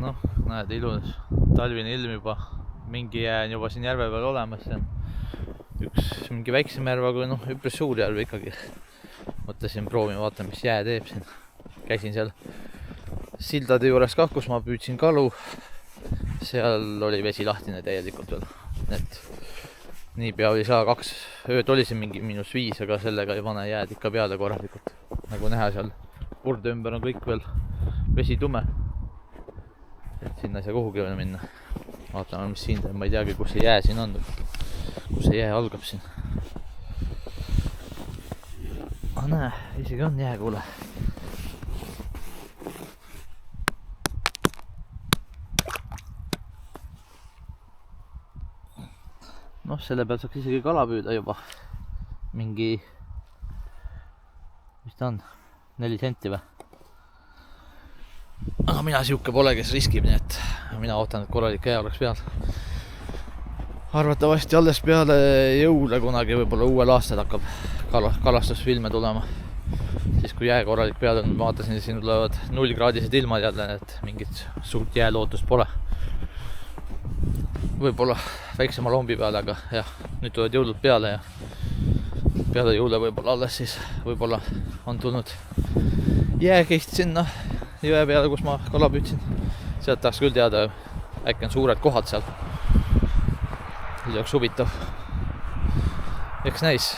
Noh, näed, ilus talvine ilm juba, mingi jää on juba siin järve peal olemas, see on üks mingi väiksem järv, aga noh, üpris suur järv ikkagi. Mõtlesin proovima, vaatan, mis jää teeb siin. Käisin seal sildade juures ka, kus ma püüdsin kalu. Seal oli vesi lahtine täielikult veel. Et niipea oli saa 2 ööd oli siin mingi -5, aga sellega ei pane jääd ikka peale korralikult. Nagu näha seal urde ümber on kõik veel vesi tume. Et sinna ei saa kuhugi veel minna. Vaatame, mis siin teeb. Ma ei teagi, kus see jää siin on. Kus see jää algab siin. Näe, isegi on jää, kuule. Noh, selle peal saaks isegi kala püüda juba. Mingi, mis ta on? 4 senti või? Aga mina siuke pole, kes riskib, nii et mina ootan, et korralik jää oleks peal. Arvatavasti alles peale jõule kunagi, võib-olla uuel aastal hakkab kalastusfilme tulema. Siis kui jää korralik peal on, vaatasin, siin tulevad 0-kraadised ilmad jälle, et mingit suurt jäälootust pole. Võib-olla väiksema lombi peale, aga jah, nüüd tulevad jõulud peale ja peale jõule võib-olla alles siis võib-olla on tulnud jääkeist sinna jõe peale, kus ma kala püüdsin. Sealt tahaks küll teada, äkki on suured kohad seal. See oleks huvitav. Eks näis.